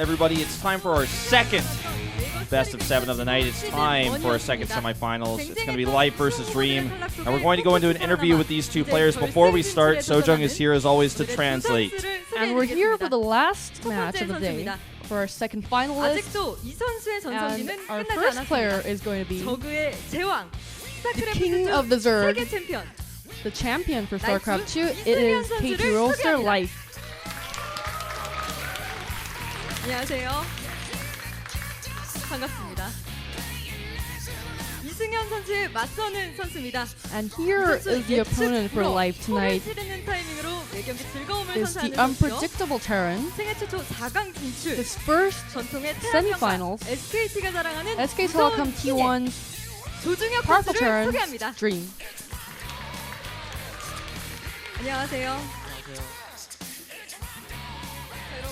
everybody. It's time for our second best of 7 of the night. It's time for our second semifinals. It's going to be Life versus Dream. And we're going to go into an interview with these two players. Before we start, Sojung is here as always to translate. And we're here for the last match of the day for our second finalist. And our first player is going to be the king of the Zerg, the champion for Starcraft 2. It is KT Roaster Life. 안녕하세요. 반갑습니다. 이승현 선수의 맞서는 선수입니다. And here is the opponent for Life tonight. Is the unpredictable Terran. 생애 최초 4강 진출. His first semifinals. SKT가 자랑하는 SK Telecom T1 조중혁 Powerful 선수를 Terran 소개합니다. Dream. 안녕하세요.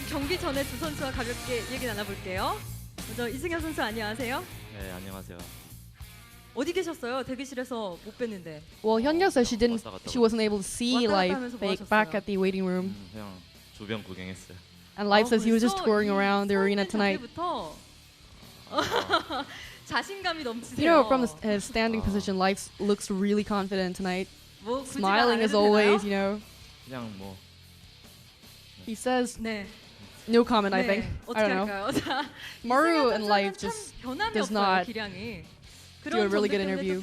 경기 전에 두 선수와 가볍게 얘기 나눠볼게요. 먼저 이승현 선수 안녕하세요. 네, 안녕하세요. 어디 계셨어요? 대기실에서 못 뵀는데. Well, Hyunja said she wasn't able to see Life back at the waiting room. 그냥 주변 구경했어요. And Life says he was just touring around the arena tonight. 자신감이 넘치세요. You know, from his standing position, Life looks really confident tonight. Smiling as always, you know. 그냥 뭐. He says. 네. No comment, I think. I don't know. Maru and Life just does not do a really good interview.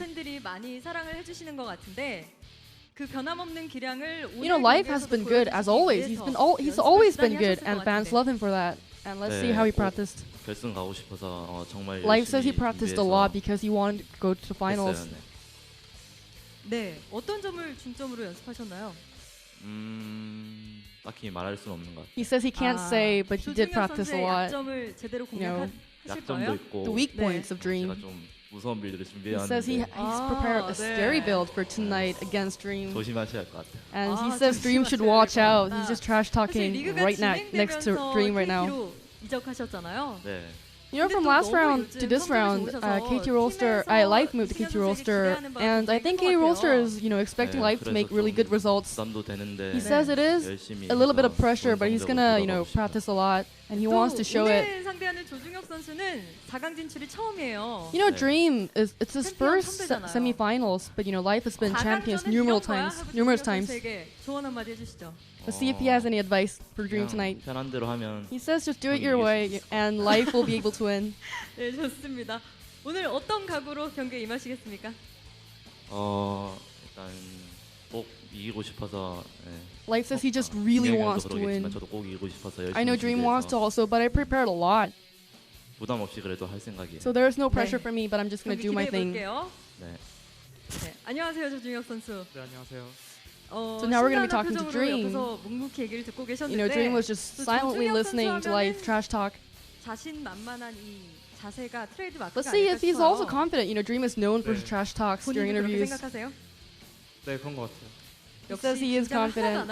You know, Life has been good as always. He's always been good, and fans love him for that. And let's see how he practiced. 결승 가고 싶어서 정말 Life says he practiced a lot because he wanted to go to the finals. 네, 어떤 점을 중점으로 연습하셨나요? 딱히 말할 수는 없는 것 같아요. He says he can't say, but he did practice a lot. You know, 약점도 있고 the weak points of Dream. 제가 좀 무서운 빌드를 He says 준비해왔는데 he's prepared a scary build for tonight against Dream. 조심하셔야 할 것 같아요. And he says Dream should watch out. He's just trash talking right next to Dream right now. 이적하셨잖아요. 네. You know, from last round to this round, KT Roaster, Life moved to KT Roaster, and I think KT Roaster is, you know, expecting Life to make really good results. He says it is a little bit of pressure, but he's gonna, you know, practice a lot, and he wants to show it. You know, Dream it's his first semifinals, but you know, Life has been champions numerous times. Let's see if he has any advice for Dream tonight. 편한 대로 하면 He says just do it your way, and Life will be able to win. 네, 좋습니다. 오늘 어떤 각오로 경기에 임하시겠습니까? 일단 꼭 이기고 싶어서. Life says he just really wants to win. 저도 꼭 이기고 싶어서 열심히 I know Dream wants to also, but I prepared a lot. 부담 없이 그래도 할 생각이에요. So there's no pressure for me, but I'm just gonna do my thing. 네. 네. 안녕하세요, 조중혁 선수. 네, 안녕하세요. So now we're gonna be talking to Dream. You know, Dream was just silently listening to Life trash talk. Let's see if he's also confident. You know, Dream is known for his trash talks during interviews. 네, 그런 것 같아요. He says he is confident.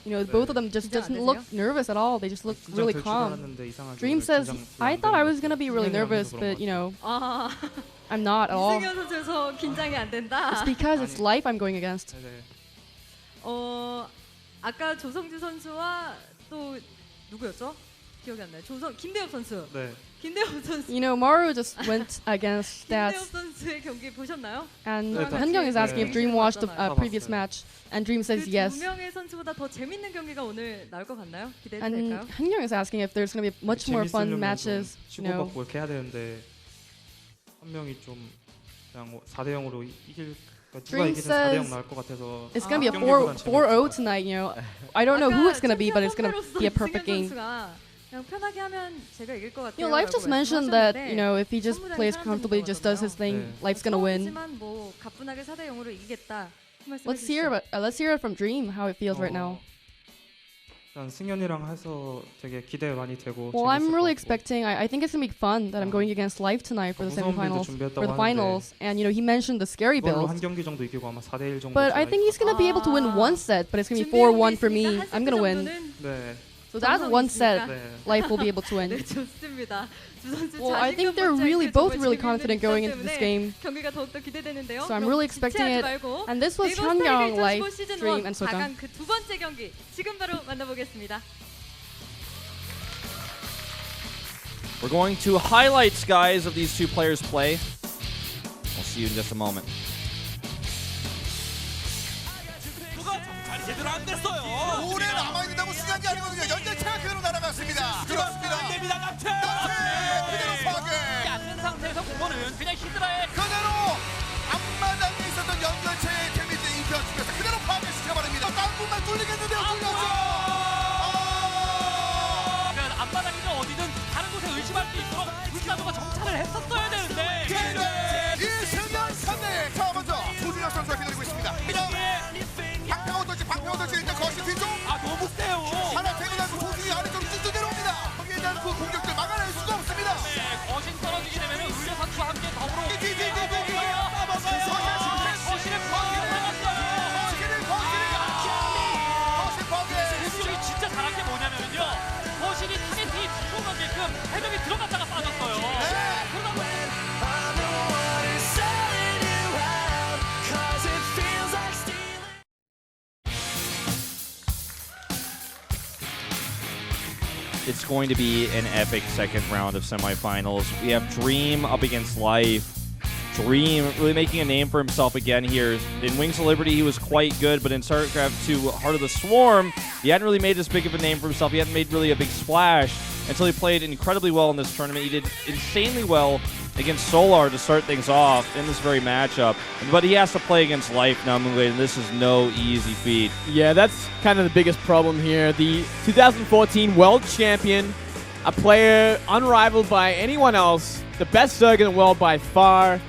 You know, both of them just doesn't look nervous at all. They just look really calm. Dream says, I thought I was gonna be really nervous, but you know, I'm not at all. It's because it's Life I'm going against. 아까 조성주 선수와 또 누구였죠? 기억이 안 나요. 김대엽 선수. 네. 김대엽 선수. You know, Maru just went against that. 김대엽 선수의 경기 보셨나요? And Hyungyung is asking if Dream watched the previous match, and Dream says yes. 두 명의 선수보다 더 재밌는 경기가 오늘 나올 것 같나요? 기대해도 And 될까요? Hyungyung is asking if there's going to be much more fun matches. You know, 치고받고 이렇게 해야 되는데 한 명이 좀 그냥 4대 0으로 이길 누가 이기든 4대 0 나올 것 같아서. It's going to be a 4-0 tonight. You know, I don't know who it's going to be, but it's going to be a perfect game. You know, Life just mentioned that, you know, if he just plays comfortably, just does his thing, Life's gonna win. Let's hear it from Dream how it feels right now. 일단 승현이랑 해서 되게 기대 많이 되고. Well, I'm really expecting. I think it's gonna be fun that I'm going against Life tonight for the semifinals, for the finals. And you know, he mentioned the scary build. 한 경기 정도 이기고 아마 4대 1 정도. But I think he's gonna be able to win one set, but it's gonna be 4-1 for me. I'm gonna win. 네. So that's one set Life will be able to win. Well, I think they're both really confident going into this game. So I'm really expecting it. And this was Hyungyung, Life, Dream, and Sojung. 그 두 번째 경기 지금 바로 만나보겠습니다. We're going to highlights, guys, of these two players play. We'll see you in just a moment. 제대로 안 됐어요. 오래 남아있는다고 중요한 게 아니거든요. 연결체가 그대로 날아갔습니다. 그렇습니다. 안 됩니다. 남체. 그대로 파괴. 않는 상태에서 공원은 그냥 히드라에 그대로 앞마당에 있었던 연결체의 데미지 입혀주면서 그대로 파괴시켜버립니다. 땅굴만 뚫리겠는데요. 뚫렸죠. 앞바닥이든 어디든 다른 곳에 의심할 수 있도록 불사조가 정찰을 했었어야 되는데 이승현 3대. 자, 먼저 조준혁 선수가 기다리고 있습니다. 방평 어떨지 일단 거시 뒤쪽. 너무 세요. 하나 태고 나서 조준이 아래쪽으로 쭉쭉 내려옵니다. 거기에 대한 그 공격들 막아낼 수가 없습니다. 거신 떨어지게 되면 의료 선수와 함께 더불어 거신을 공격이 진짜 잘한 게 뭐냐면요. 거신이 타겟팅이 들어가게끔 해적이 들어갔다가 빠졌어요. 그러다 보니 It's going to be an epic second round of semifinals. We have Dream up against Life. Dream really making a name for himself again here. In Wings of Liberty, he was quite good, but in Starcraft 2, Heart of the Swarm, he hadn't really made as big of a name for himself. He hadn't made really a big splash until he played incredibly well in this tournament. He did insanely well against Solar to start things off in this very matchup. But he has to play against Life now, Moonglade, and this is no easy feat. Yeah, that's kind of the biggest problem here. The 2014 World Champion, a player unrivaled by anyone else, the best Zerg in the world by far,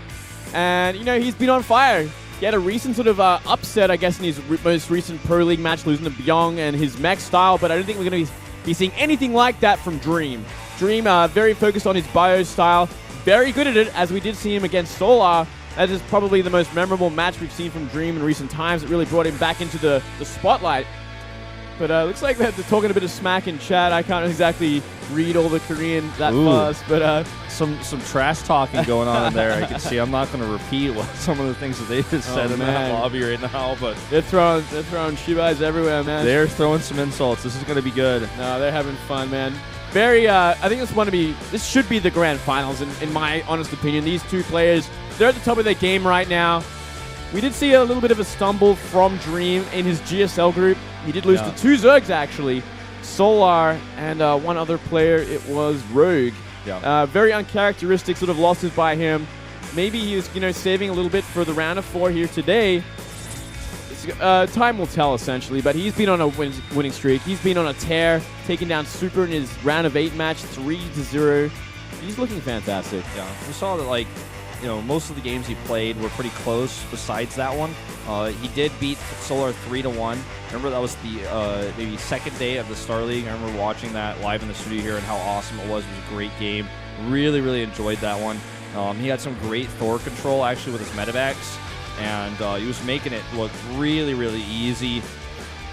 and, you know, he's been on fire. He had a recent sort of upset, I guess, in his most recent Pro League match, losing to Byung and his mech style, but I don't think we're going to be seeing anything like that from Dream. Dream, very focused on his bio style, very good at it, as we did see him against Solar. That is probably the most memorable match we've seen from Dream in recent times. It really brought him back into the spotlight. But looks like they're talking a bit of smack in chat. I can't exactly read all the Korean that fast, but some trash talking going on in there. I can see. I'm not going to repeat some of the things that they just said in that lobby right now, but they're throwing shibais everywhere, man. They're throwing some insults. This is going to be good. No, they're having fun, man. Very, I think this should be the grand finals, in my honest opinion. These two players, they're at the top of their game right now. We did see a little bit of a stumble from Dream in his GSL group. He did lose to two Zergs, actually. Solar and one other player, it was Rogue. Yeah. Very uncharacteristic sort of losses by him. Maybe he was, saving a little bit for the round of 4 here today. Time will tell, essentially, but he's been on a winning streak. He's been on a tear, taking down Super in his round of 8 match, 3-0. He's looking fantastic. Yeah, we saw that, most of the games he played were pretty close besides that one. He did beat Solar 3-1. Remember, that was the maybe second day of the Star League. I remember watching that live in the studio here and how awesome it was. It was a great game. Really, really enjoyed that one. He had some great Thor control, actually, with his medevacs. And he was making it look really, really easy.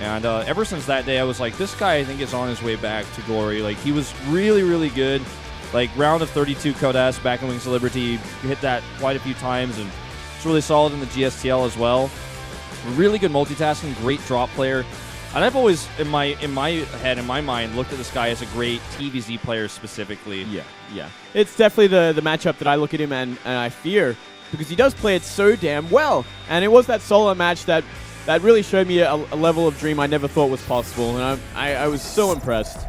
And ever since that day, I was like, this guy, I think, is on his way back to glory. Like, he was really, really good. Like, round of 32 Codas back in Wings of Liberty, hit that quite a few times, and it's really solid in the GSTL as well. Really good multitasking, great drop player. And I've always, in my head, in my mind, looked at this guy as a great TVZ player specifically. Yeah. It's definitely the matchup that I look at him and I fear, because he does play it so damn well. And it was that Solar match that really showed me a level of Dream I never thought was possible. And I was so impressed.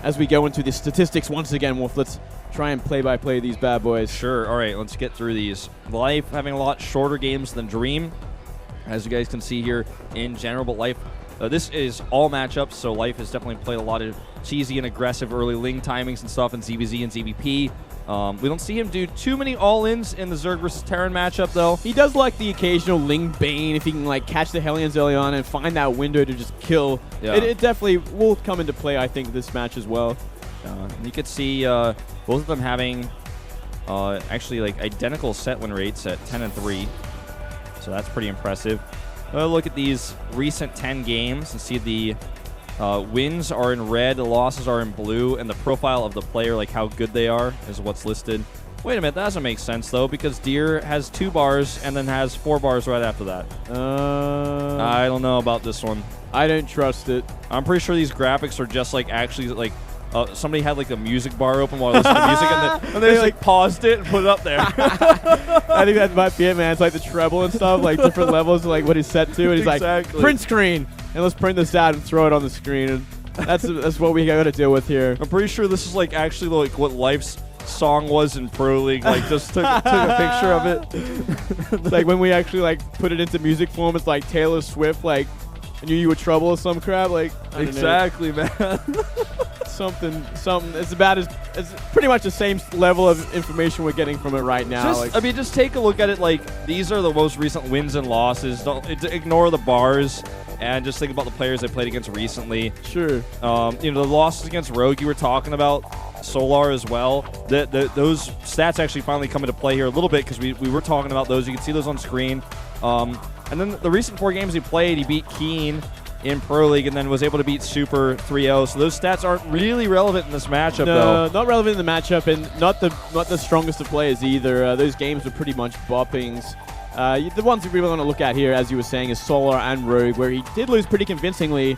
As we go into the statistics once again, Wolf, let's try and play-by-play these bad boys. Sure. All right, let's get through these. Life having a lot shorter games than Dream, as you guys can see here in general. But Life, this is all matchups, so Life has definitely played a lot of cheesy and aggressive early Ling timings and stuff in ZVZ and ZVP. We don't see him do too many all-ins in the Zerg versus Terran matchup, though. He does like the occasional Ling Bane if he can catch the Hellions early on and find that window to just kill. Yeah. It definitely will come into play, I think, this match as well. You could see both of them having actually identical set win rates at 10 and 3. So that's pretty impressive. Look at these recent 10 games and see the wins are in red, the losses are in blue, and the profile of the player, like how good they are, is what's listed. Wait a minute, that doesn't make sense, though, because Deer has 2 bars and then has 4 bars right after that. I don't know about this one. I don't trust it. I'm pretty sure these graphics are just actually somebody had like the music bar open while listening to music, and they just like paused it and put it up there. I think that might be it, man. It's like the treble and stuff, like different levels, like what he's set to, and he's like, print screen, and let's print this out and throw it on the screen. And that's what we got to deal with here. I'm pretty sure this is like actually like what Life's song was in Pro League. Like just took a picture of it. It's like when we actually like put it into music form, it's like Taylor Swift, like I knew you were trouble or some crap. Like exactly, man. something. It's pretty much the same level of information we're getting from it right now. Just take a look at it. Like these are the most recent wins and losses. Don't ignore the bars and just think about the players they played against recently. Sure. The losses against Rogue you were talking about, Solar as well. Those stats actually finally come into play here a little bit because we were talking about those. You can see those on screen. And then the recent 4 games he played, he beat Keen in Pro League and then was able to beat Super 3-0. So those stats aren't really relevant in this matchup, though. No, not relevant in the matchup, and not the strongest of players either. Those games were pretty much boppings. The ones we really want to look at here, as you were saying, is Solar and Rogue, where he did lose pretty convincingly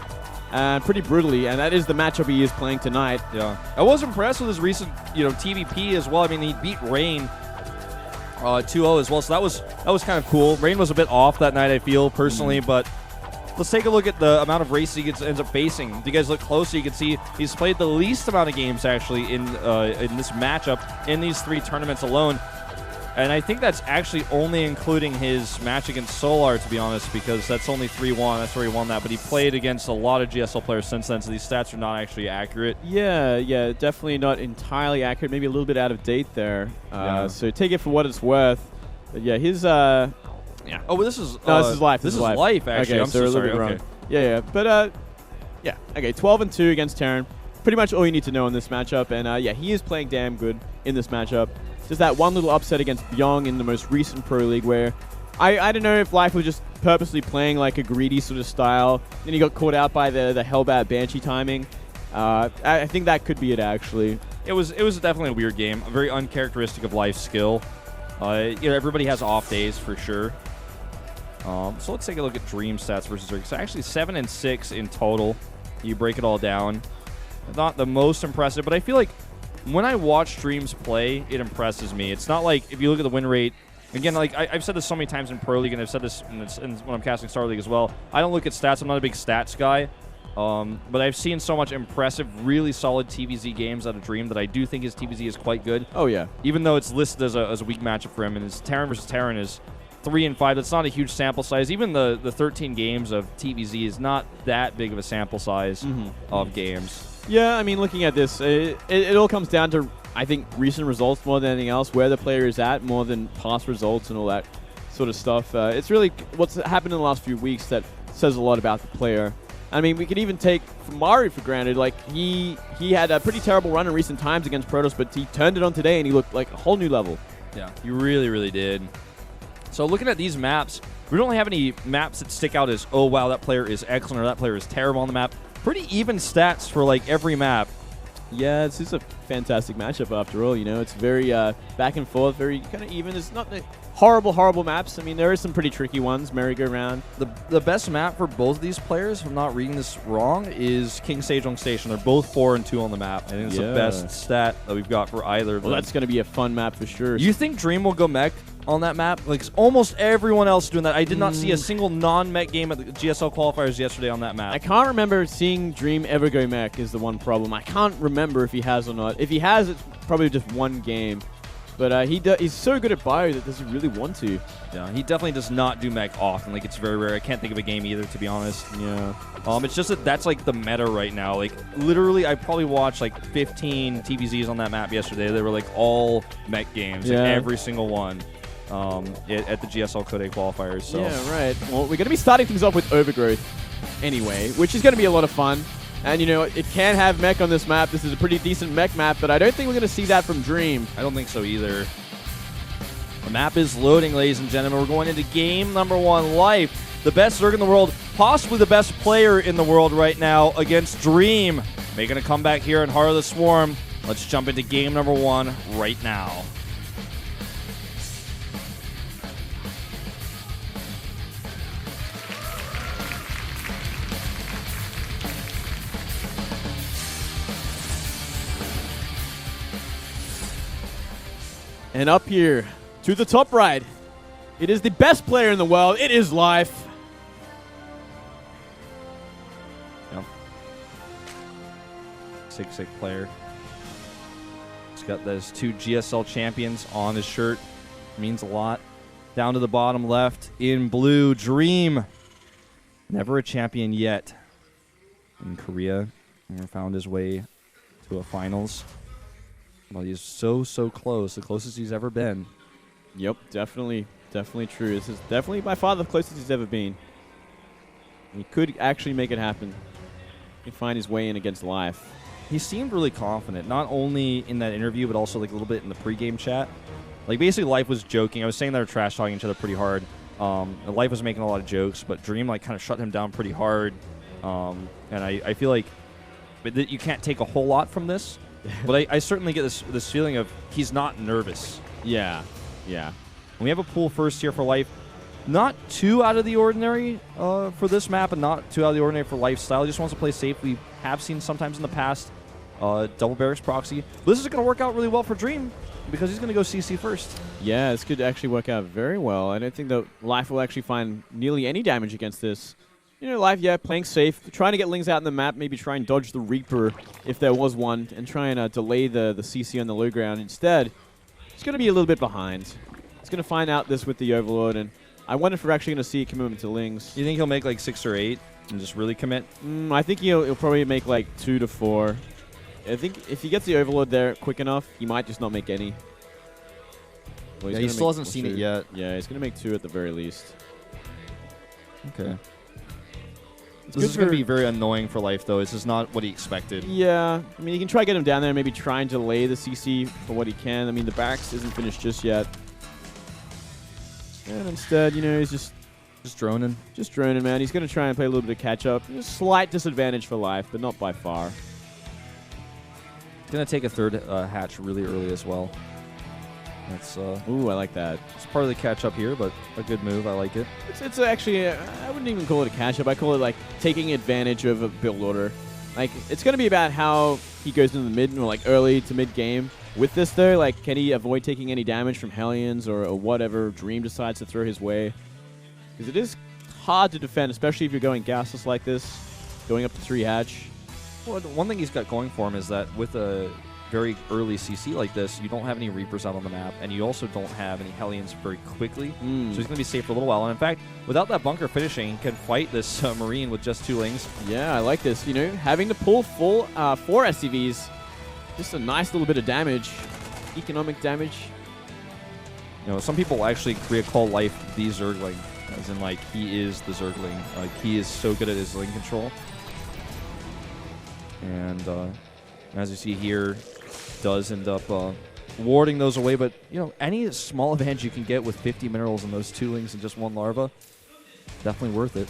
and pretty brutally, and that is the matchup he is playing tonight. Yeah, I was impressed with his recent, TVP as well. I mean, he beat Rain 2-0 as well, so that was kind of cool. Rain was a bit off that night, I feel personally, but let's take a look at the amount of races he ends up facing. If you guys look closer, you can see he's played the least amount of games actually in this matchup in these 3 tournaments alone. And I think that's actually only including his match against Solar, to be honest, because that's only 3-1. That's where he won that. But he played against a lot of GSL players since then, so these stats are not actually accurate. Yeah, definitely not entirely accurate. Maybe a little bit out of date there. So take it for what it's worth. But yeah, his... Yeah. Oh, this is... No, this is life. This is life, actually. Okay, I'm so sorry. Wrong. Yeah. But, yeah. Okay, 12-2 against Terran. Pretty much all you need to know in this matchup. And, yeah, he is playing damn good in this matchup. Just that one little upset against Byung in the most recent Pro League where I don't know if Life was just purposely playing like a greedy sort of style. Then he got caught out by the Hellbat Banshee timing. I think that could be it, actually. It was definitely a weird game. Very uncharacteristic of Life's skill. Everybody has off days for sure. So let's take a look at Dream stats versus Rick. So actually 7-6 in total. You break it all down. Not the most impressive, but I feel like when I watch Dreams play, it impresses me. It's not like if you look at the win rate. Again, like I've said this so many times in Pro League, and I've said this when I'm casting Star League as well. I don't look at stats. I'm not a big stats guy. But I've seen so much impressive, really solid TVZ games out of Dream that I do think his TVZ is quite good. Oh, yeah. Even though it's listed as a weak matchup for him, and his Terran versus Terran is 3-5. That's not a huge sample size. Even the 13 games of TVZ is not that big of a sample size of games. Yeah, I mean, looking at this, it all comes down to, I think, recent results more than anything else, where the player is at more than past results and all that sort of stuff. It's really what's happened in the last few weeks that says a lot about the player. I mean, we could even take Mario for granted. Like, he had a pretty terrible run in recent times against Protoss, but he turned it on today and he looked like a whole new level. Yeah, he really, really did. So looking at these maps, we don't have any maps that stick out as, oh, wow, that player is excellent or that player is terrible on the map. Pretty even stats for, like, every map. Yeah, it's just a fantastic matchup after all, It's very back and forth, very kind of even. It's not the horrible maps. I mean, there are some pretty tricky ones, merry-go-round. The best map for both of these players, if I'm not reading this wrong, is King Sejong Station. They're both 4-2 on the map. I think it's the best stat that we've got for either of them. Well, that's going to be a fun map for sure. You think Dream will go mech on that map? Like, almost everyone else doing that. I did not see a single non-mech game at the GSL qualifiers yesterday on that map. I can't remember seeing Dream ever go mech is the one problem. I can't remember if he has or not. If he has, it's probably just one game. But he's so good at bio that does he really want to? Yeah, he definitely does not do mech often. Like, it's very rare. I can't think of a game either, to be honest. Yeah. It's just that's like the meta right now. Like, literally, I probably watched like 15 TVZs on that map yesterday. They were like all mech games, like every single one. At the GSL Code A qualifiers. So. Yeah, right. Well, we're going to be starting things off with Overgrowth anyway, which is going to be a lot of fun. And, it can have mech on this map. This is a pretty decent mech map, but I don't think we're going to see that from Dream. I don't think so either. The map is loading, ladies and gentlemen. We're going into game number 1, Life. The best Zerg in the world, possibly the best player in the world right now against Dream. Making a comeback here in Heart of the Swarm. Let's jump into game number 1 right now. And up here to the top right, it is the best player in the world. It is Life. Yep. Sick player. He's got those 2 GSL champions on his shirt. Means a lot. Down to the bottom left in blue, Dream. Never a champion yet in Korea. And found his way to a finals. Well, he's so close. The closest he's ever been. Yep, definitely true. This is definitely by far the closest he's ever been. He could actually make it happen. He could find his way in against Life. He seemed really confident, not only in that interview, but also like a little bit in the pregame chat. Like basically, Life was joking. I was saying they were trash talking each other pretty hard. Life was making a lot of jokes, but Dream like kind of shut him down pretty hard. And I feel like you can't take a whole lot from this, but I certainly get this feeling of he's not nervous. Yeah. We have a pool first here for Life. Not too out of the ordinary for this map, and not too out of the ordinary for Lifestyle. He just wants to play safe. We have seen sometimes in the past double barracks proxy. But this is going to work out really well for Dream because he's going to go CC first. Yeah, this could actually work out very well. I don't think that Life will actually find nearly any damage against this. You know, Life, yeah, playing safe, trying to get Lings out in the map, maybe try and dodge the Reaper if there was one, and try and delay the CC on the low ground. Instead, he's going to be a little bit behind. He's going to find out this with the Overlord, and I wonder if we're actually going to see a commitment to Lings. You think he'll make like 6 or 8 and just really commit? I think he'll probably make like 2 to 4. I think if he gets the Overlord there quick enough, he might just not make any. Well, yeah, he still hasn't seen it yet. Yeah, he's going to make 2 at the very least. Okay. This is going to be very annoying for Life, though. This is not what he expected. Yeah. I mean, you can try to get him down there and maybe try and delay the CC for what he can. I mean, the barracks isn't finished just yet. And instead, you know, he's just droning. Just droning, man. He's going to try and play a little bit of catch-up. A slight disadvantage for Life, but not by far. He's going to take a 3rd hatch really early as well. That's ooh, I like that. It's part of the catch-up here, but a good move. I like it. It's actually, I wouldn't even call it a catch-up. I call it, like, taking advantage of a build order. Like, it's going to be about how he goes into the mid, or, like, early to mid-game. With this, though, like, can he avoid taking any damage from Hellions or whatever Dream decides to throw his way? Because it is hard to defend, especially if you're going gasless like this, going up to 3 hatch. Well, the one thing he's got going for him is that with a very early CC like this, you don't have any Reapers out on the map, and you also don't have any Hellions very quickly. So he's going to be safe for a little while. And in fact, without that bunker finishing, he can fight this Marine with just 2 Lings. Yeah, I like this. You know, having to pull full 4 SCVs, just a nice little bit of damage, economic damage. You know, some people actually call Life the Zergling, as in like he is the Zergling. Like he is so good at his lane control. And as you see here, does end up warding those away. But you know, any small advantage you can get with 50 minerals and those 2 Lings and just 1 larva, definitely worth it.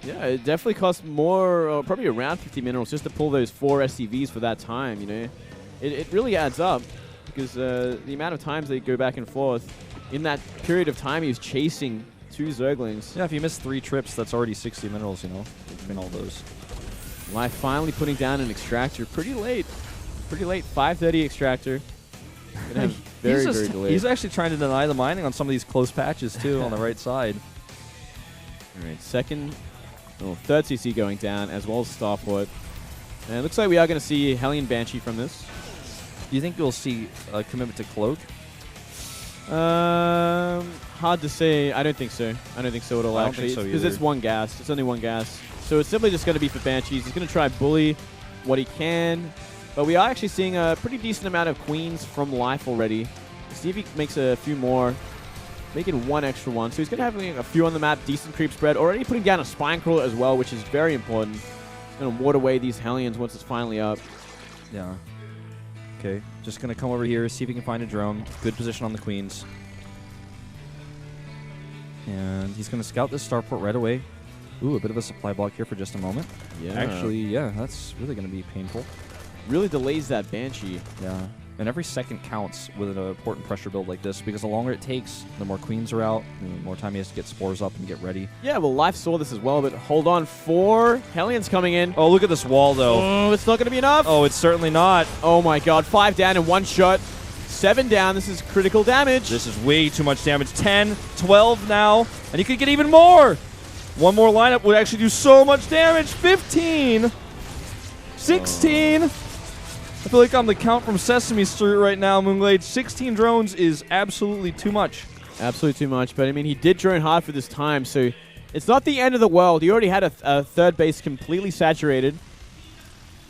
Yeah, it definitely costs more, probably around 50 minerals just to pull those 4 SCVs for that time, you know. It really adds up because the amount of times they go back and forth, in that period of time he's chasing 2 Zerglings. Yeah, if you miss 3 trips, that's already 60 minerals, you know, between all those. Life finally putting down an extractor pretty late. Pretty late, 5:30 extractor. Gonna have very delayed. He's actually trying to deny the mining on some of these close patches, too, on the right side. All right, 3rd CC going down, as well as Starport. And it looks like we are going to see Hellion Banshee from this. Do you think you'll see a commitment to Cloak? Hard to say. I don't think so. I don't think so at all, actually. Because it's 1 gas. It's only 1 gas. So it's simply just going to be for Banshees. He's going to try bully what he can. But we are actually seeing a pretty decent amount of Queens from Life already. See if he makes a few more. Making 1 extra one. So he's going to have a few on the map. Decent creep spread. Already putting down a Spine Crawler as well, which is very important. He's going to ward away these Hellions once it's finally up. Yeah. Okay. Just going to come over here, see if he can find a drone. Good position on the Queens. And he's going to scout this starport right away. Ooh, a bit of a supply block here for just a moment. Yeah. Actually, yeah, that's really going to be painful. Really delays that Banshee. Yeah. And every second counts with an important pressure build like this because the longer it takes, the more Queens are out, the more time he has to get spores up and get ready. Yeah, well, Life saw this as well, but hold on. 4 Hellions coming in. Oh, look at this wall, though. Oh, it's not going to be enough. Oh, it's certainly not. Oh, my God. 5 down in 1 shot. 7 down. This is critical damage. This is way too much damage. 10, 12 now, and you could get even more. One more lineup would actually do so much damage. 15, 16. I feel like I'm the Count from Sesame Street right now, Moonglade. 16 drones is absolutely too much. Absolutely too much, but I mean, he did drone hard for this time, so it's not the end of the world. He already had a third base completely saturated.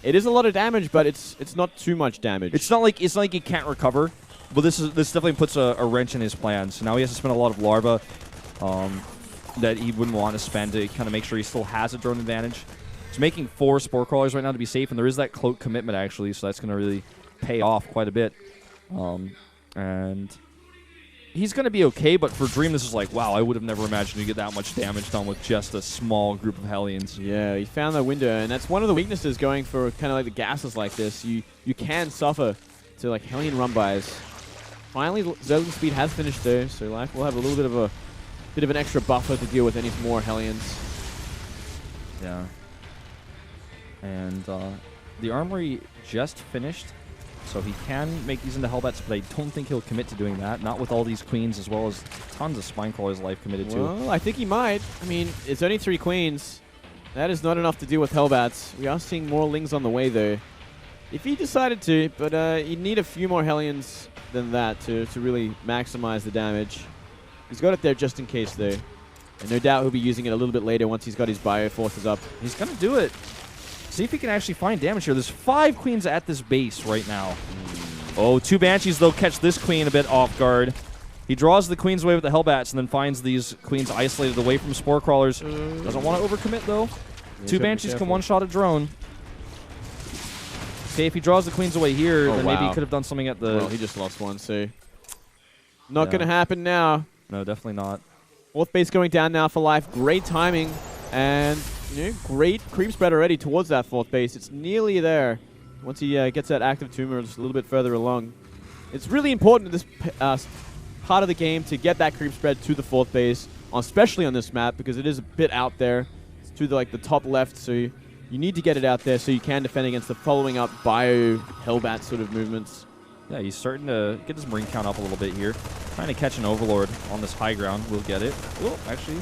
It is a lot of damage, but it's not too much damage. It's not like he can't recover, but this definitely puts a wrench in his plans. So now he has to spend a lot of larva that he wouldn't want to spend to kind of make sure he still has a drone advantage. He's making 4 Spore Crawlers right now to be safe, and there is that cloak commitment actually, so that's going to really pay off quite a bit. And he's going to be okay, but for Dream, this is like, wow, I would have never imagined you get that much damage done with just a small group of Hellions. Yeah, he found that window, and that's one of the weaknesses going for kind of like the gases like this. You can suffer to like Hellion run-bys. Finally, Zergling speed has finished though, so Life will have a little bit of an extra buffer to deal with any more Hellions. Yeah. And the armory just finished, so he can make these into Hellbats, but I don't think he'll commit to doing that. Not with all these queens, as well as tons of Spine Crawlers Life committed to. Well, I think he might. I mean, it's only 3 queens. That is not enough to deal with Hellbats. We are seeing more Lings on the way, though. If he decided to, but he'd need a few more Hellions than that to really maximize the damage. He's got it there just in case, though. And no doubt he'll be using it a little bit later once he's got his Bio Forces up. He's going to do it. See if he can actually find damage here. There's 5 queens at this base right now. Oh, 2 Banshees, though, catch this queen a bit off guard. He draws the queens away with the Hellbats and then finds these queens isolated away from Spore Crawlers. Doesn't want to overcommit, though. Yeah, 2 Banshees can one-shot a drone. Okay, if he draws the queens away here, then maybe he could have done something at the... Well, he just lost one, so... Not going to happen now. No, definitely not. 4th base going down now for Life. Great timing. And, you know, great creep spread already towards that 4th base. It's nearly there. Once he gets that active tumor just a little bit further along. It's really important in this part of the game to get that creep spread to the 4th base, especially on this map, because it is a bit out there. It's to the top left, so you need to get it out there so you can defend against the following up Bio Hellbat sort of movements. Yeah, he's starting to get his Marine count up a little bit here. Trying to catch an Overlord on this high ground. We'll get it. Oh, actually,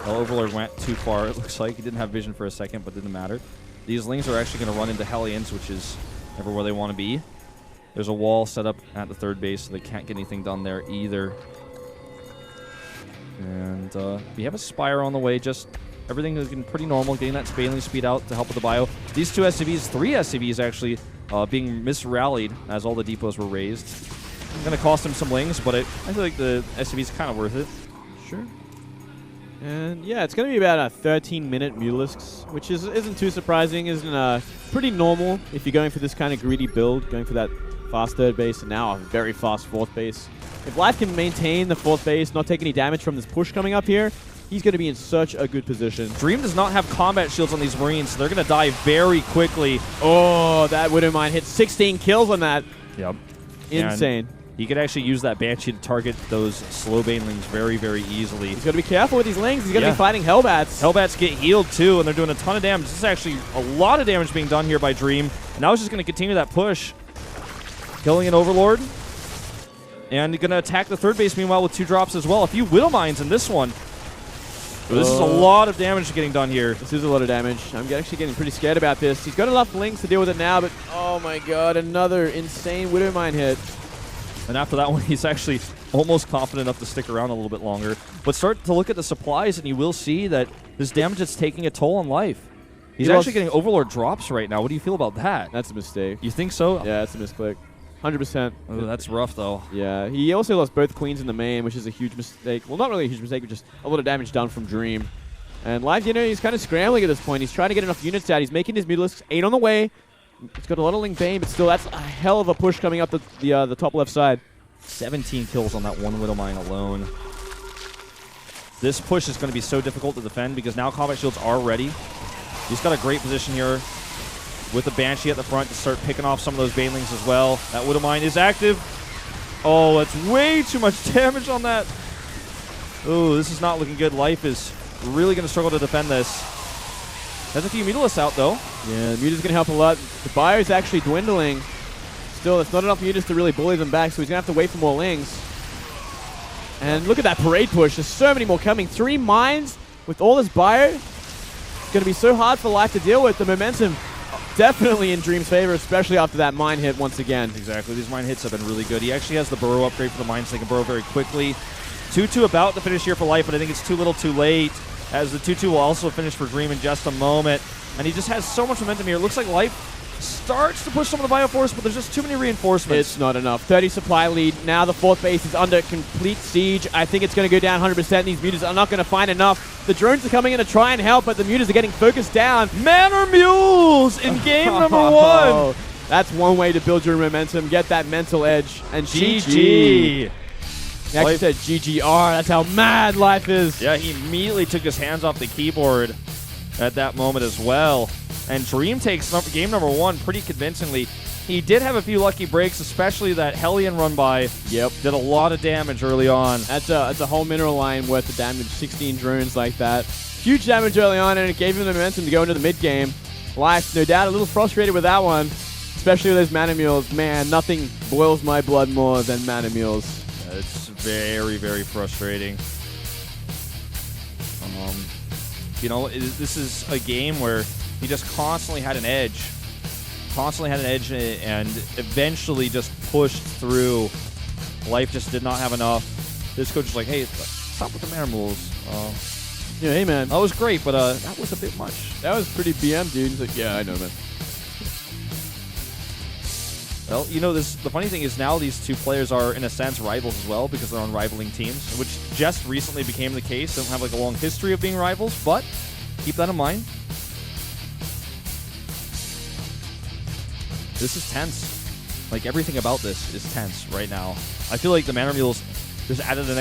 well, Overlord went too far, it looks like. He didn't have vision for a second, but didn't matter. These Lings are actually going to run into Hellions, which is never where they want to be. There's a wall set up at the 3rd base, so they can't get anything done there either. And we have a Spire on the way. Just everything is getting pretty normal, getting that Spaling speed out to help with the bio. These 2 SCVs, 3 SCVs actually, being misrallied as all the depots were raised. It's going to cost him some Lings, but I feel like the SCV is kind of worth it. Sure. And yeah, it's going to be about a 13-minute Mutalisks, which isn't too surprising, isn't pretty normal if you're going for this kind of greedy build, going for that fast 3rd base and now a very fast 4th base. If Life can maintain the 4th base, not take any damage from this push coming up here, he's going to be in such a good position. Dream does not have combat shields on these Marines, so they're going to die very quickly. Oh, that Widowmine hit 16 kills on that. Yep. Insane. And he could actually use that Banshee to target those slow Banelings very, very easily. He's got to be careful with these Lings. He's going to be fighting Hellbats. Hellbats get healed, too, and they're doing a ton of damage. This is actually a lot of damage being done here by Dream. And now he's just going to continue that push. Killing an Overlord. And going to attack the 3rd base, meanwhile, with 2 drops as well. A few Widowmines in this one. This is a lot of damage getting done here. This is a lot of damage. I'm actually getting pretty scared about this. He's got enough Lings to deal with it now, but oh my god, another insane Widowmine hit. And after that one, he's actually almost confident enough to stick around a little bit longer. But start to look at the supplies, and you will see that this damage is taking a toll on Life. He's actually getting Overlord drops right now. What do you feel about that? That's a mistake. You think so? Yeah, that's a misclick. 100%. Oh, that's rough, though. Yeah, he also lost both queens in the main, which is a huge mistake. Well, not really a huge mistake, but just a lot of damage done from Dream. And Live, you know, he's kind of scrambling at this point. He's trying to get enough units out. He's making his Mutalisks 8 on the way. He's got a lot of Ling Bane, but still, that's a hell of a push coming up the top left side. 17 kills on that one Widowmine alone. This push is going to be so difficult to defend because now combat shields are ready. He's got a great position here with the Banshee at the front to start picking off some of those Banelings as well. That Widowmine is active. Oh, that's way too much damage on that. Oh, this is not looking good. Life is really going to struggle to defend this. Has a few Mutalisks out, though. Yeah, the Muta's going to help a lot. The Bio's actually dwindling. still, it's not enough mutas to really bully them back, so he's going to have to wait for more lings. And look at that parade push. There's so many more coming. 3 mines with all this bio. It's going to be so hard for Life to deal with. The momentum definitely in Dream's favor, especially after that mine hit once again. Exactly. These mine hits have been really good. He actually has the burrow upgrade for the mines, so they can burrow very quickly. 2-2 about to finish here for Life, but I think it's too little too late, as the 2-2 will also finish for Dream in just a moment. And he just has so much momentum here. It looks like Life starts to push some of the Bioforce, but there's just too many reinforcements. It's not enough. 30 supply lead. Now the 4th base is under complete siege. I think it's going to go down 100%. These mutas are not going to find enough. The drones are coming in to try and help, but the mutas are getting focused down. Manor Mules in game number 1. That's one way to build your momentum. Get that mental edge. And GG. GG. He actually said GGR. That's how mad Life is. Yeah, he immediately took his hands off the keyboard at that moment as well. And Dream takes game number 1 pretty convincingly. He did have a few lucky breaks, especially that Hellion run by. Yep. Did a lot of damage early on. That's a whole mineral line worth of damage. 16 drones like that. Huge damage early on, and it gave him the momentum to go into the mid game. Life, no doubt, a little frustrated with that one, especially with those mana mules. Man, nothing boils my blood more than mana mules. It's very, very frustrating. You know, this is a game where he just constantly had an edge. And eventually just pushed through. Life just did not have enough. This coach was like, hey, stop with the mana mules. Yeah, hey, man. That was great, but that was a bit much. That was pretty BM, dude. He's like, yeah, I know, man. Well, you know, the funny thing is now these two players are, in a sense, rivals as well because they're on rivaling teams, which just recently became the case. They don't have like a long history of being rivals, but keep that in mind. This is tense. Like, everything about this is tense right now. I feel like the Manor Mules just added an